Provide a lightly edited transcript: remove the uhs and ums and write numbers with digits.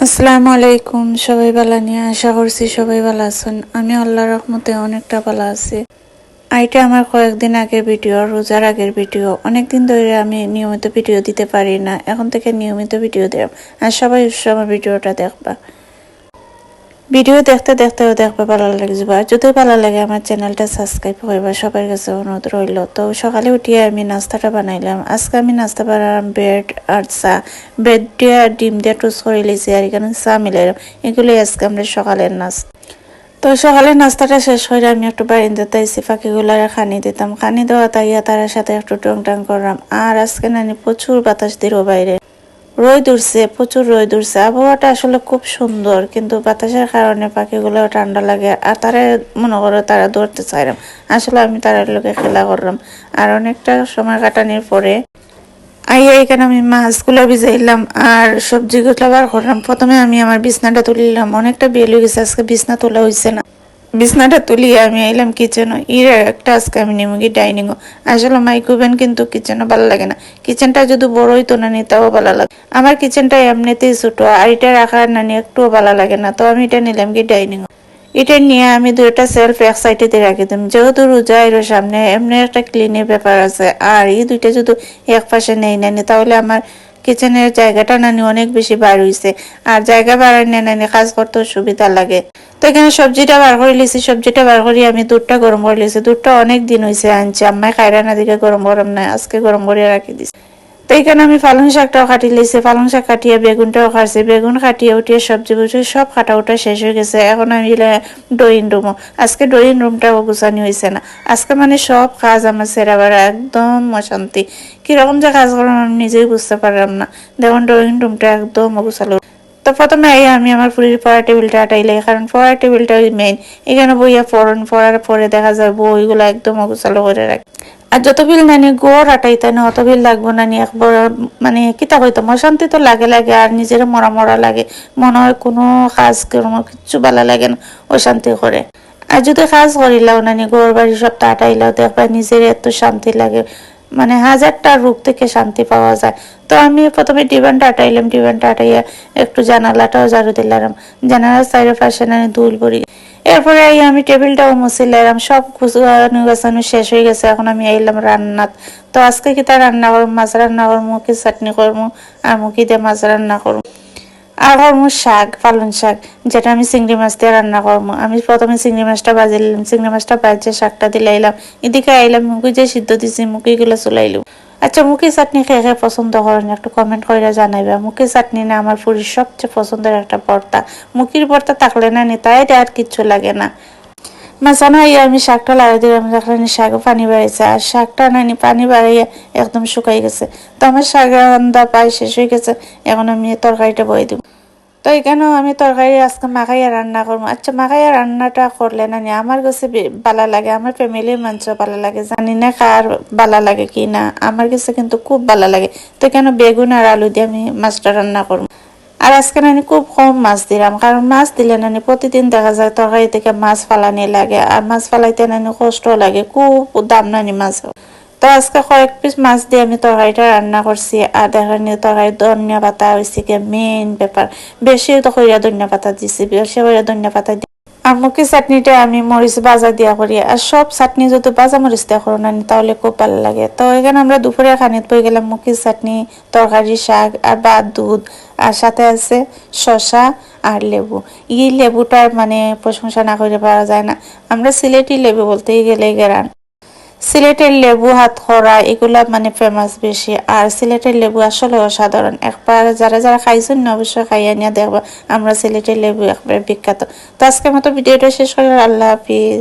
আসসালামু আলাইকুম। সবাই ভালো নিয়ে আশা করছি সবাই ভালো আছেন। আমি আল্লাহর রহমতে অনেকটা ভালো আছি। এইটা আমার কয়েকদিন আগের ভিডিও, রোজার আগের ভিডিও। অনেকদিন ধরে আমি নিয়মিত ভিডিও দিতে পারি না, এখন থেকে নিয়মিত ভিডিও দেব। আর সবাই আমার ভিডিওটা দেখবা। ভিডিও দেখতে দেখতেও দেখবে ভালো লাগবে। আর যদি ভালো লাগে আমার চ্যানেলটা সাবস্ক্রাইব করবা, সবার কাছে অনুরোধ রইল। তো সকালে উঠিয়ে আমি নাস্তাটা বানাইলাম। আজকে আমি নাস্তা বানালাম ব্রেড আর চা। ব্রেড দিয়ে ডিম দিয়ে টোস্ট করে লিছি, আর এখানে চা মিলাইলাম। এগুলোই আজকে আমরা সকালের নাস্তা। তো সকালের নাস্তাটা শেষ করে আমি একটু বারিন্দাতে এসে পাখিগুলার খানি দিতাম। খানি দেওয়া তাইয়া তার সাথে একটু টং টং করলাম। আর আজকে নানি প্রচুর বাতাস দিল বাইরে, রোদ উঠছে, প্রচুর রোদ উঠছে। আবহাওয়াটা আসলে খুব সুন্দর, কিন্তু বাতাসের কারণে পাখিগুলো ঠান্ডা লাগে। আর তারা মনে করো তারা ধরতে চাইলাম, আসলে আমি তার লোকে খেলা করলাম। আর অনেকটা সময় কাটানোর পরে আইয়া এখানে আমি মাছগুলো ভিজাইলাম আর সবজিগুলো বার করলাম। প্রথমে আমি আমার বিছনাটা তুলিলাম, অনেকটা বেল হয়ে গেছে, আজকে বিছনা তোলা হয়েছে না। বিছনাটা তুলিয়ে আমি আইলাম কিচেনও। একটা আজকে আমি নিমুগি ডাইনিংও। আসলে মাইক্রোওভেন কিন্তু কিচেনও ভালো লাগে না। কিচেনটা যদি বড় হইতো না তাও ভালো লাগে। আমার কিচেনটা এমনিতেই ছোট, আর এটা রাখার নানি একটুও ভালো লাগে না। তো আমি এটা নিলাম কি ডাইনিং। এটা নিয়ে আমি দুইটা সেলফ এক সাইডে রাখি দিম, যেহেতু রোজা এর সামনে এমনি একটা ক্লিনের ব্যাপার আছে। আর এই দুইটা যদি এক পাশে নেই নানি, তাহলে আমার কিচেনের জায়গাটা নানি অনেক বেশি বার হইছে। আর জায়গা বাড়ানো নানি কাজ করতে সুবিধা লাগে। তো এখানে সবজিটা বার করে লিছি। সবজিটা বার করি আমি দুধটা গরম করে লিছি। দুধটা অনেক দিন হয়েছে আনছি, আম্মাই খাইরা না দিকে গরম গরম নাই, আজকে গরম করে রাখি দিছি। তো এখানে আমি পালং শাকটাও কাটি লিছি, পালং শাক কাটিয়ে বেগুনটাও কাটছি, বেগুন কাটিয়ে উঠিয়ে সবজি বুঝি সব কাটা উঠা শেষ হয়ে গেছে। এখন আমি ড্রয়িং রুমও, আজকে ড্রয়িং রুমটাও গুছানি হয়েছে না। আজকে মানে সব কাজ আমার সেরা বেড়া একদম অশান্তি। কিরকম যে কাজ করলাম আমি নিজেই বুঝতে পারলাম না। দেখুন ড্রয়িং রুমটা একদম অগুছালো। তো প্রথমে আমি আমার পুরীর পড়ার টেবিলটা আটাইলে, কারণ পড়ার টেবিলটা মেইন। এখানে বইয়া পড়ার পরে দেখা যায় বইগুলো একদম অগুছালো করে রাখে। আর যত বিল নানি গোড় আটাইতে না অত বিল লাগবো নানি একবার। মানে কিতা হইতো অশান্তি তো লাগে লাগে, আর নিজের মরা মরা লাগে। মনে হয় কোনো কাজ কোনো কিচ্ছু ভালো লাগে না, অশান্তি করে। আর যদি কাজ করিলাও নানি গোড় বাড়ি সব আটাইলাও দেখবা নিজের এত শান্তি লাগে, মানে হাজারটা রূপ থেকে শান্তি পাওয়া যায়। তো আমি প্রথমে ডিবানটা আটাইলাম, ডিবানটা আটাইয়া একটু জানালাটাও ঝাড়ু দিলাম। জানালার চারিপাশে নানি দুল ভরি। এরপরে আমি টেবিলটাও মুছিলাম, সব গুছানো শেষ হয়ে গেছে। এখন আমি আইলাম রান্নাত। তো আজকে কি তা রান্না করবো, মাছ রান্না করবো, কি চাটনি করবো, আর মুখি দিয়ে মাছ রান্না করবো। আর করবো শাক, পালং শাক, যেটা আমি চিংড়ি মাছ দিয়ে রান্না করবো। আমি প্রথমে চিংড়ি মাছটা বাজিলাম, চিংড়ি মাছটা বাজে শাকটা দিলাইলাম। এদিকে আইলাম মুখি যে সিদ্ধ দিছি মুখিগুলো চুলাইলাম। আচ্ছা, মুখি চাটনি খেয়ে খেয়ে পছন্দ করেন একটু কমেন্ট করে জানাইবা। মুখি চাটনি না আমার পুরীর সবচেয়ে পছন্দের একটা ভর্তা। মুখির ভর্তা থাকলে না তাই আর কিচ্ছু লাগে না। মাঝখানে আমি শাকটা লাগাই দিলাম, দেখলাম শাকও পানি বাড়াইছে। আর শাকটা নানি পানি বাড়াইয়া একদম শুকাই গেছে। তো আমার শাক রান্না প্রায় শেষ হয়ে গেছে। এখন আমি তরকারিটা বয়ে দিব। তো এখানেও আমি তরকারি আজকে মাখাইয়া রান্না করবো। আচ্ছা, মাখাইয়া রান্নাটা করলে নানি আমার কাছে ভালো লাগে, আমার ফ্যামিলির মানুষও ভালো লাগে। জানি না কার ভালো লাগে কি না, আমার কাছে কিন্তু খুব ভালো লাগে। তো কেন বেগুন আর আলু দিয়ে আমি মাছটা রান্না করবো। আর আজকে নানি খুব কম মাছ দিলাম, কারণ মাছ দিলে নানি প্রতিদিন দেখা যায় তরকারি থেকে মাছ ফালানি লাগে। আর মাছ ফালাইতে নানি কষ্ট লাগে, খুব দাম নানি মাছ। তো আজকে কয়েক পিস মাছ দিয়ে আমি তরকারিটা রান্না করছি। আর দেখেন তরকারি ধনিয়া পাতা হয়েছে কি মেইন ব্যাপার। বেশি তো কইরা ধনিয়া পাতা দিছি, বেশি কইরা ধনিয়া পাতা। আর মুখি চাটনিটা আমি মরিচ ভাজা দিয়া করি। আর সব চাটনি যদি ভাজা মরিচ দিয়া করো নানি তাহলে খুব ভালো লাগে। তো এখানে আমরা দুপুরে খানিত বই গেলাম মুখি চাটনি, তরকারি, শাক আর ভাত, দুধ। আর সাথে আছে শসা আর লেবু। এই লেবুটার মানে প্রশংসা না করে পারা যায় না। আমরা সিলেটি লেবু বলতেই গেলে গেরান। সিলেটের লেবু হাত খরা এগুলা মানে ফেমাস বেশি। আর সিলেটের লেবু আসলে অসাধারণ। একবার যারা যারা খাইছেন না অবশ্যই খাইয়া নিয়ে দেখবা। আমরা সিলেটের লেবু একবার বিখ্যাত। তো আজকের মতো ভিডিওটা শেষ করলাম। আল্লাহ হাফিজ।